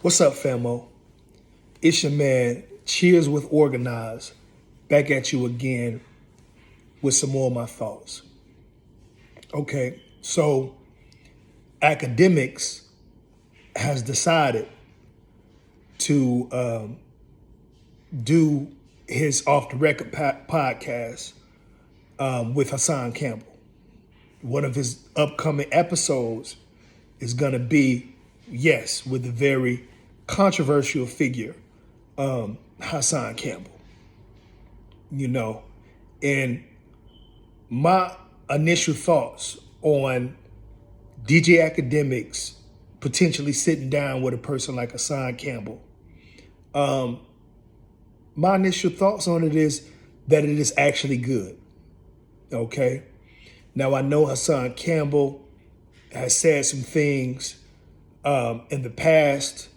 What's up, famo? It's your man, Cheers with Organize, back at you again with some more of my thoughts. Okay, so Akademiks has decided to do his Off the Record podcast with Hassan Campbell. One of his upcoming episodes is going to be, yes, with the very controversial figure, Hassan Campbell. You know, and my initial thoughts on DJ Akademiks potentially sitting down with a person like Hassan Campbell. My initial thoughts on it is that it is actually good. Okay. Now I know Hassan Campbell has said some things in the past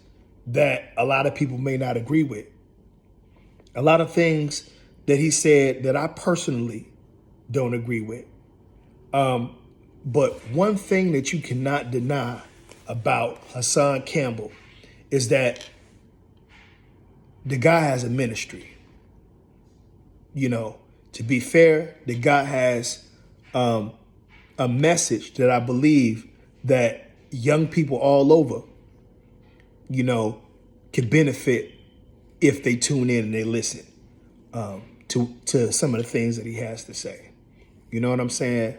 that a lot of people may not agree with. A lot of things that he said that I personally don't agree with. But one thing that you cannot deny about Hassan Campbell is that the guy has a ministry. You know, to be fair, the guy has a message that I believe that young people all over, you know, can benefit if they tune in and they listen to some of the things that he has to say. You know what I'm saying?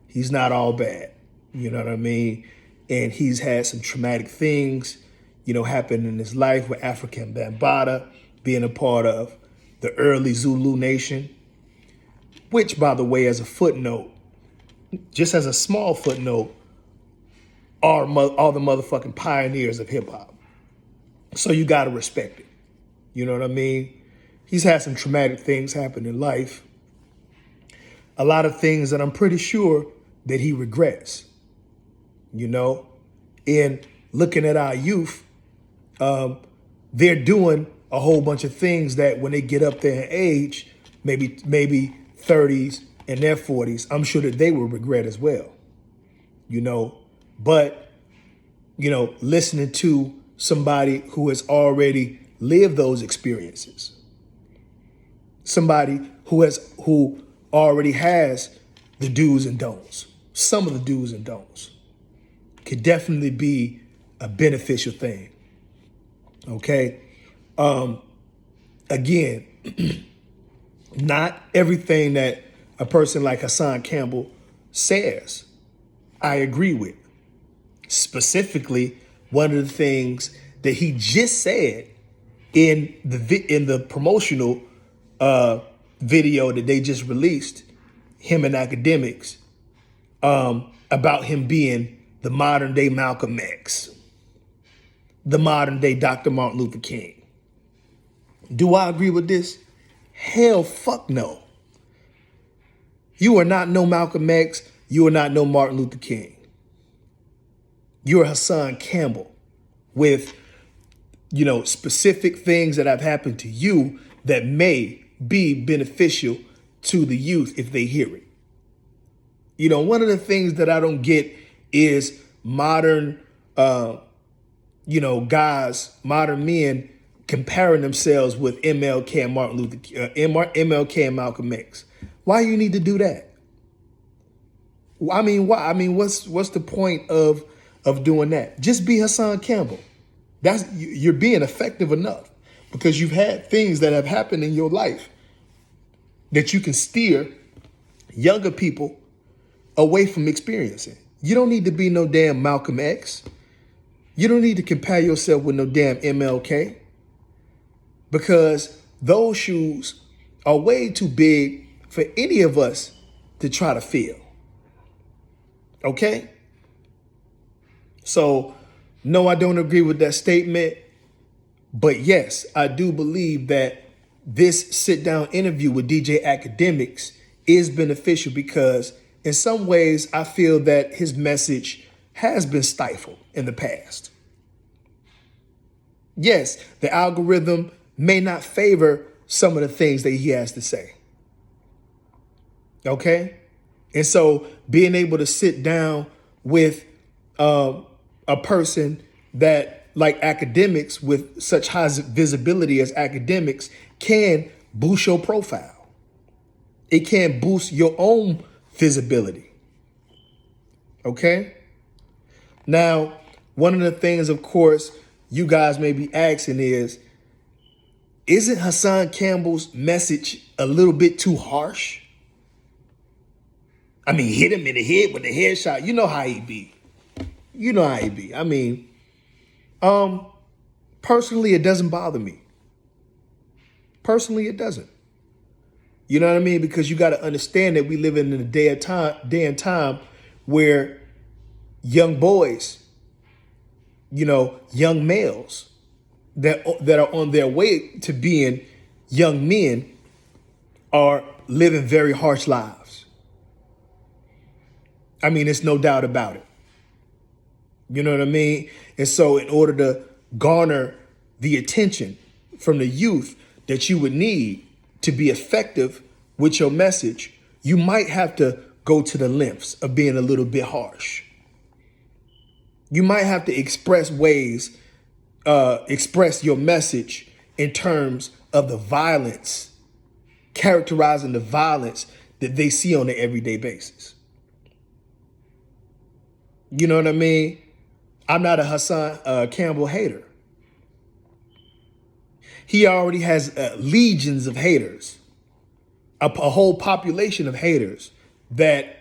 He's not all bad. You know what I mean? And he's had some traumatic things, you know, happen in his life with African Bambaataa being a part of the early Zulu Nation, which, by the way, as a footnote, just as a small footnote, are all the motherfucking pioneers of hip hop. So you got to respect it. You know what I mean? He's had some traumatic things happen in life. A lot of things that I'm pretty sure that he regrets. You know, in looking at our youth, they're doing a whole bunch of things that when they get up there in age, maybe 30s and their 40s, I'm sure that they will regret as well. You know, but, you know, listening to somebody who has already lived those experiences, somebody who already has the do's and don'ts, some of the do's and don'ts, could definitely be a beneficial thing. Okay. Again, not everything that a person like Hassan Campbell says, I agree with. Specifically, one of the things that he just said in the promotional video that they just released, him and Akademiks, about him being the modern day Malcolm X, the modern day Dr. Martin Luther King. Do I agree with this? Hell fuck no. You are not no Malcolm X. You are not no Martin Luther King. You are Hassan Campbell with, you know, specific things that have happened to you that may be beneficial to the youth if they hear it. You know, one of the things that I don't get is modern, modern men comparing themselves with MLK and Martin Luther, MLK and Malcolm X. Why you need to do that? I mean, why? I mean, what's the point of doing that? Just be Hassan Campbell. You're being effective enough because you've had things that have happened in your life that you can steer younger people away from experiencing. You don't need to be no damn Malcolm X. You don't need to compare yourself with no damn MLK because those shoes are way too big for any of us to try to fill. Okay? So, no, I don't agree with that statement. But yes, I do believe that this sit-down interview with DJ Akademiks is beneficial because in some ways, I feel that his message has been stifled in the past. Yes, the algorithm may not favor some of the things that he has to say. Okay? And so being able to sit down with a person that like Akademiks with such high visibility as Akademiks can boost your profile. It can boost your own visibility. Okay? Now, one of the things, of course, you guys may be asking is, isn't Hassan Campbell's message a little bit too harsh? I mean, hit him in the head with the headshot. You know how he be. You know how he be. I mean, personally, it doesn't bother me. Personally, it doesn't. You know what I mean? Because you got to understand that we live in a day and time where young boys, young males that are on their way to being young men are living very harsh lives. I mean, it's no doubt about it. You know what I mean? And so in order to garner the attention from the youth that you would need to be effective with your message, you might have to go to the lengths of being a little bit harsh. You might have to express your message in terms of the violence, characterizing the violence that they see on an everyday basis. You know what I mean? I'm not a Hassan Campbell hater. He already has legions of haters, a whole population of haters that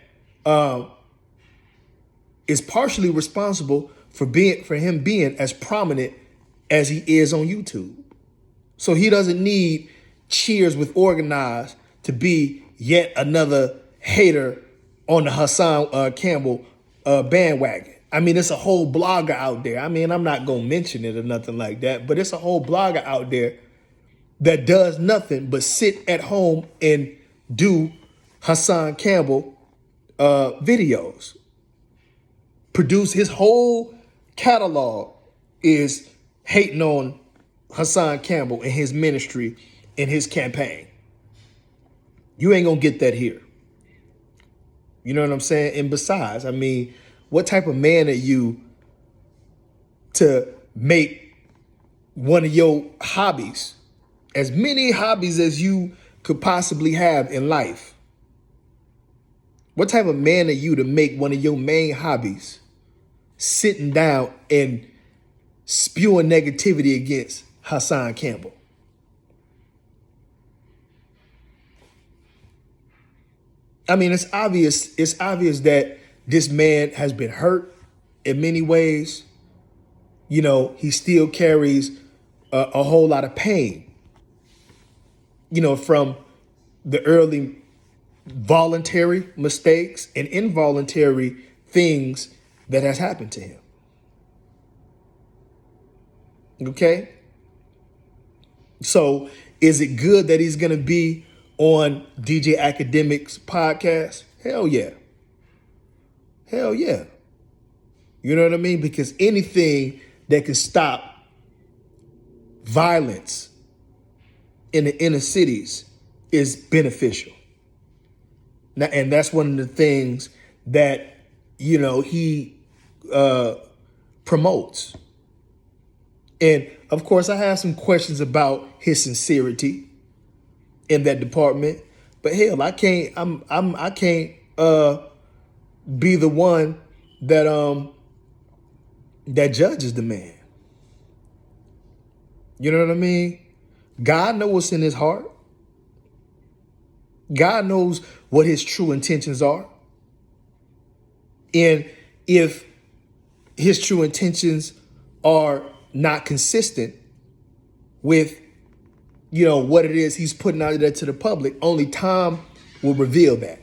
is partially responsible for him being as prominent as he is on YouTube. So he doesn't need Cheers with Organized to be yet another hater on the Hassan Campbell bandwagon. I mean, it's a whole blogger out there. I mean, I'm not going to mention it or nothing like that, but it's a whole blogger out there that does nothing but sit at home and do Hassan Campbell videos. Produce his whole catalog is hating on Hassan Campbell and his ministry and his campaign. You ain't going to get that here. You know what I'm saying? And besides, I mean, what type of man are you to make one of your hobbies, as many hobbies as you could possibly have in life? What type of man are you to make one of your main hobbies sitting down and spewing negativity against Hassan Campbell? I mean, it's obvious that this man has been hurt in many ways. You know, he still carries a whole lot of pain, from the early voluntary mistakes and involuntary things that has happened to him. Okay? So is it good that he's going to be on DJ Akademiks podcast? Hell yeah. Hell yeah. You know what I mean? Because anything that can stop violence in the inner cities is beneficial. Now, and that's one of the things that, he promotes. And of course, I have some questions about his sincerity in that department. But hell, I can't be the one that that judges the man. You know what I mean? God knows what's in his heart. God knows what his true intentions are. And if his true intentions are not consistent with, what it is he's putting out there to the public, only time will reveal that.